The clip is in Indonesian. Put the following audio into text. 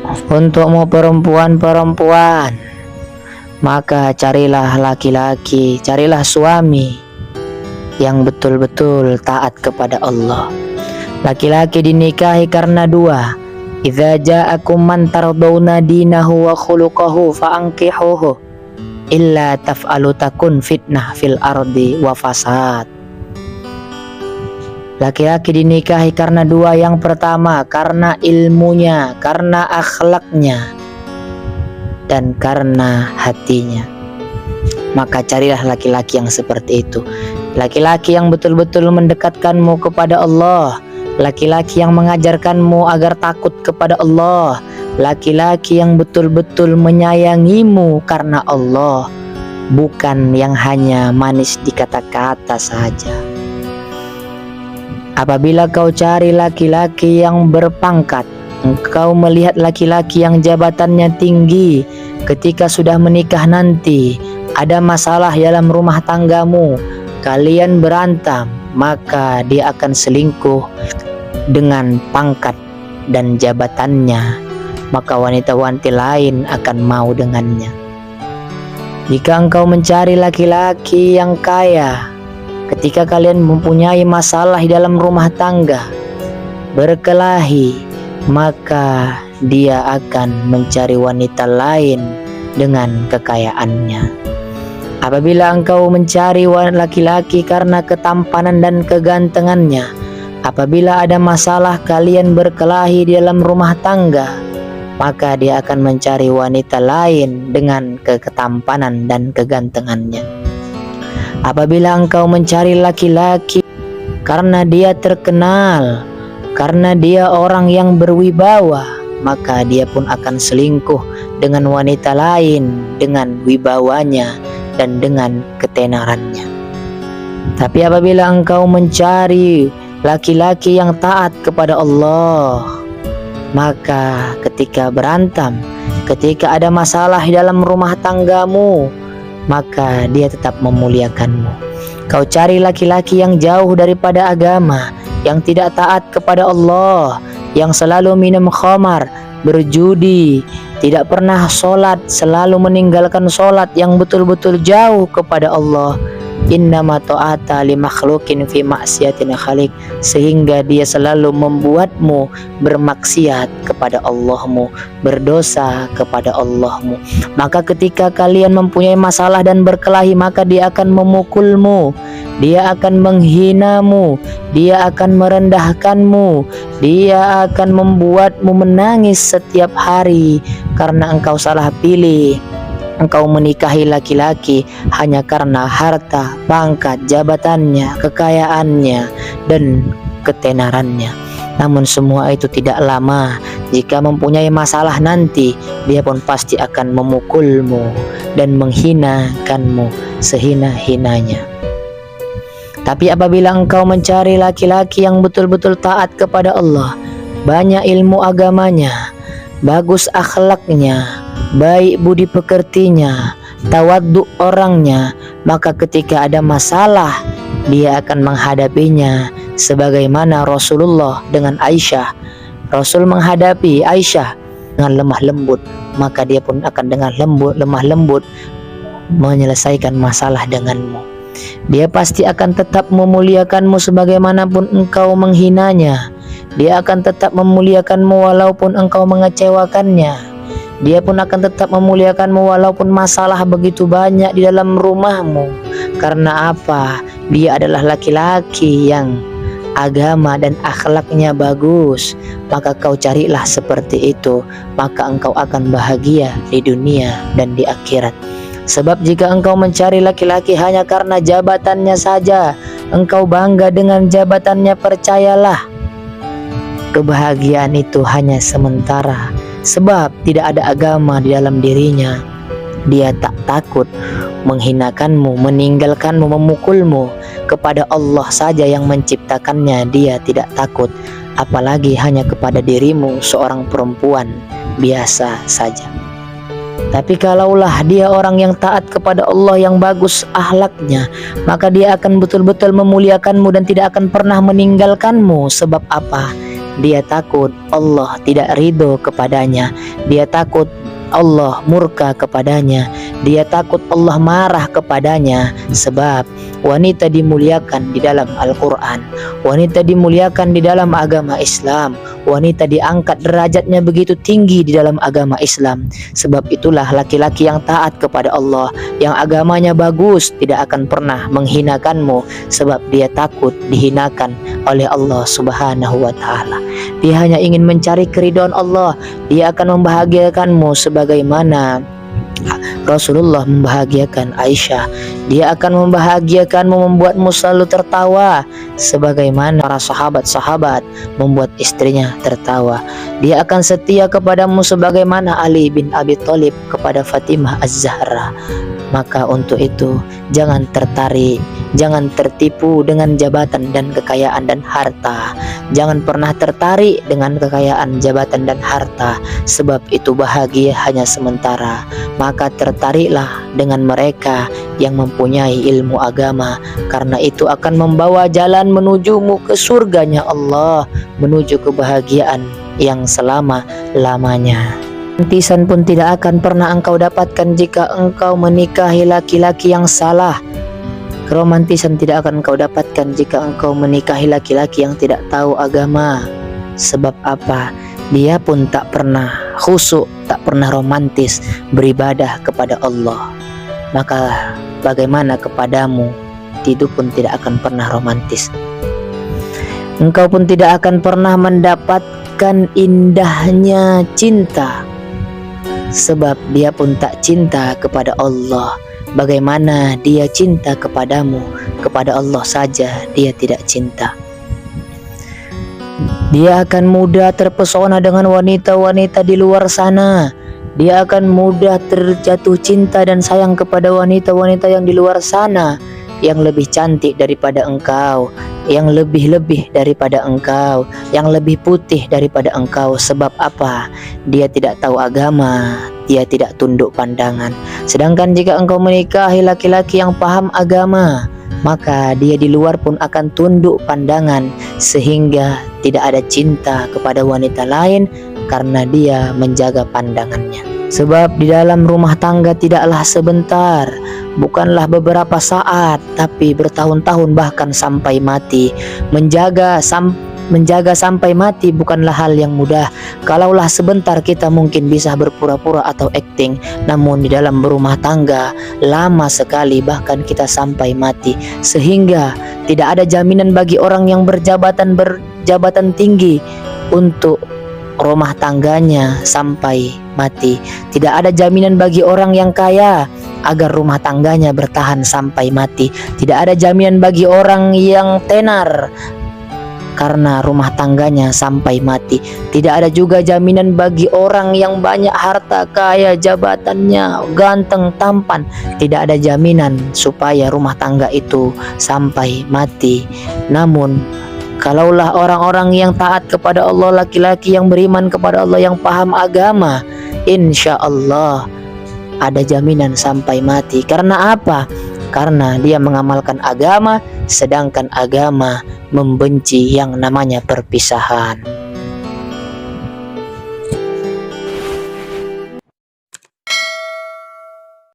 Untukmu perempuan-perempuan, maka carilah laki-laki, carilah suami yang betul-betul taat kepada Allah. Laki-laki dinikahi karena dua. Idza ja'akum man tardawna dinahu wa khuluquhu fa'ankihuhu illa taf'alu takun fitnah fil ardi wa fasad. Laki-laki dinikahi karena dua. Yang pertama karena ilmunya, karena akhlaknya, dan karena hatinya. Maka carilah laki-laki yang seperti itu. Laki-laki yang betul-betul mendekatkanmu kepada Allah. Laki-laki yang mengajarkanmu agar takut kepada Allah. Laki-laki yang betul-betul menyayangimu karena Allah, bukan yang hanya manis di kata-kata saja. Apabila kau cari laki-laki yang berpangkat, engkau melihat laki-laki yang jabatannya tinggi, ketika sudah menikah nanti ada masalah dalam rumah tanggamu, kalian berantem, maka dia akan selingkuh dengan pangkat dan jabatannya, maka wanita-wanita lain akan mau dengannya. Jika engkau mencari laki-laki yang kaya, ketika kalian mempunyai masalah di dalam rumah tangga, berkelahi, maka dia akan mencari wanita lain dengan kekayaannya. Apabila engkau mencari laki-laki karena ketampanan dan kegantengannya, apabila ada masalah kalian berkelahi di dalam rumah tangga, maka dia akan mencari wanita lain dengan ketampanan dan kegantengannya. Apabila engkau mencari laki-laki karena dia terkenal, karena dia orang yang berwibawa, maka dia pun akan selingkuh dengan wanita lain dengan wibawanya dan dengan ketenarannya. Tapi apabila engkau mencari laki-laki yang taat kepada Allah, maka ketika berantem, ketika ada masalah di dalam rumah tanggamu, maka dia tetap memuliakanmu. Kau cari laki-laki yang jauh daripada agama, yang tidak taat kepada Allah, yang selalu minum khamar, berjudi, tidak pernah sholat, selalu meninggalkan sholat, yang betul-betul jauh kepada Allah. Innama ta'ata li makhlukin fi maksiatin khaliq, sehingga dia selalu membuatmu bermaksiat kepada Allahmu, berdosa kepada Allahmu. Maka ketika kalian mempunyai masalah dan berkelahi, maka dia akan memukulmu, dia akan menghinamu, dia akan merendahkanmu, dia akan membuatmu menangis setiap hari karena engkau salah pilih. Engkau menikahi laki-laki hanya karena harta, pangkat, jabatannya, kekayaannya, dan ketenarannya. Namun semua itu tidak lama. Jika mempunyai masalah nanti, dia pun pasti akan memukulmu dan menghinakanmu sehina-hinanya. Tapi apabila engkau mencari laki-laki yang betul-betul taat kepada Allah, banyak ilmu agamanya, bagus akhlaknya, baik budi pekertinya, tawadhu orangnya, maka ketika ada masalah dia akan menghadapinya sebagaimana Rasulullah dengan Aisyah. Rasul menghadapi Aisyah dengan lemah lembut, maka dia pun akan dengan lemah lembut menyelesaikan masalah denganmu. Dia pasti akan tetap memuliakanmu sebagaimanapun engkau menghinanya. Dia akan tetap memuliakanmu walaupun engkau mengecewakannya. Dia pun akan tetap memuliakanmu walaupun masalah begitu banyak di dalam rumahmu. Karena apa? Dia adalah laki-laki yang agama dan akhlaknya bagus. Maka kau carilah seperti itu, maka engkau akan bahagia di dunia dan di akhirat. Sebab jika engkau mencari laki-laki hanya karena jabatannya saja, engkau bangga dengan jabatannya, percayalah, kebahagiaan itu hanya sementara. Sebab tidak ada agama di dalam dirinya. Dia tak takut menghinakanmu, meninggalkanmu, memukulmu. Kepada Allah saja yang menciptakannya dia tidak takut, apalagi hanya kepada dirimu seorang perempuan biasa saja. Tapi kalaulah dia orang yang taat kepada Allah, yang bagus akhlaknya, maka dia akan betul-betul memuliakanmu dan tidak akan pernah meninggalkanmu. Sebab apa? dia takut Allah tidak ridho kepadanya, dia takut Allah murka kepadanya, dia takut Allah marah kepadanya. Sebab wanita dimuliakan di dalam Al-Quran, wanita dimuliakan di dalam agama Islam, wanita diangkat derajatnya begitu tinggi di dalam agama Islam. Sebab itulah laki-laki yang taat kepada Allah, yang agamanya bagus, tidak akan pernah menghinakanmu, sebab dia takut dihinakan oleh Allah Subhanahu wa Ta'ala. Dia hanya ingin mencari keridhaan Allah. Dia akan membahagiakanmu sebagaimana Rasulullah membahagiakan Aisyah. Dia akan membahagiakanmu, membuatmu selalu tertawa sebagaimana para sahabat-sahabat membuat istrinya tertawa. Dia akan setia kepadamu sebagaimana Ali bin Abi Thalib kepada Fatimah Az-Zahra. Maka untuk itu jangan tertarik, jangan tertipu dengan jabatan dan kekayaan dan harta. Jangan pernah tertarik dengan kekayaan, jabatan dan harta, sebab itu bahagia hanya sementara. Maka tertariklah dengan mereka yang mempunyai ilmu agama, karena itu akan membawa jalan menujumu ke surganya Allah, menuju kebahagiaan yang selama-lamanya. Romantisan pun tidak akan pernah engkau dapatkan jika engkau menikahi laki-laki yang salah. Keromantisan tidak akan engkau dapatkan jika engkau menikahi laki-laki yang tidak tahu agama. Sebab apa? Dia pun tak pernah khusyuk, tak pernah romantis beribadah kepada Allah. Maka bagaimana kepadamu? Itu pun tidak akan pernah romantis. Engkau pun tidak akan pernah mendapatkan indahnya cinta, sebab dia pun tak cinta kepada Allah. Bagaimana dia cinta kepadamu? Kepada Allah saja dia tidak cinta. Dia akan mudah terpesona dengan wanita-wanita di luar sana. Dia akan mudah terjatuh cinta dan sayang kepada wanita-wanita yang di luar sana, yang lebih cantik daripada engkau, yang lebih-lebih daripada engkau, yang lebih putih daripada engkau. Sebab apa? Dia tidak tahu agama, dia tidak tunduk pandangan. Sedangkan jika engkau menikahi laki-laki yang paham agama, maka dia di luar pun akan tunduk pandangan, sehingga tidak ada cinta kepada wanita lain karena dia menjaga pandangannya. Sebab di dalam rumah tangga tidaklah sebentar, bukanlah beberapa saat, tapi bertahun-tahun bahkan sampai mati. Menjaga sampai mati bukanlah hal yang mudah. Kalaulah sebentar kita mungkin bisa berpura-pura atau acting, namun di dalam berumah tangga lama sekali, bahkan kita sampai mati. Sehingga tidak ada jaminan bagi orang yang berjabatan tinggi untuk rumah tangganya sampai mati. Tidak ada jaminan bagi orang yang kaya agar rumah tangganya bertahan sampai mati. Tidak ada jaminan bagi orang yang tenar karena rumah tangganya sampai mati. Tidak ada juga jaminan bagi orang yang banyak harta, kaya, jabatannya, ganteng, tampan. Tidak ada jaminan supaya rumah tangga itu sampai mati. Namun kalaulah orang-orang yang taat kepada Allah, laki-laki yang beriman kepada Allah, yang paham agama, insya Allah ada jaminan sampai mati. Karena apa? Karena dia mengamalkan agama, sedangkan agama membenci yang namanya perpisahan.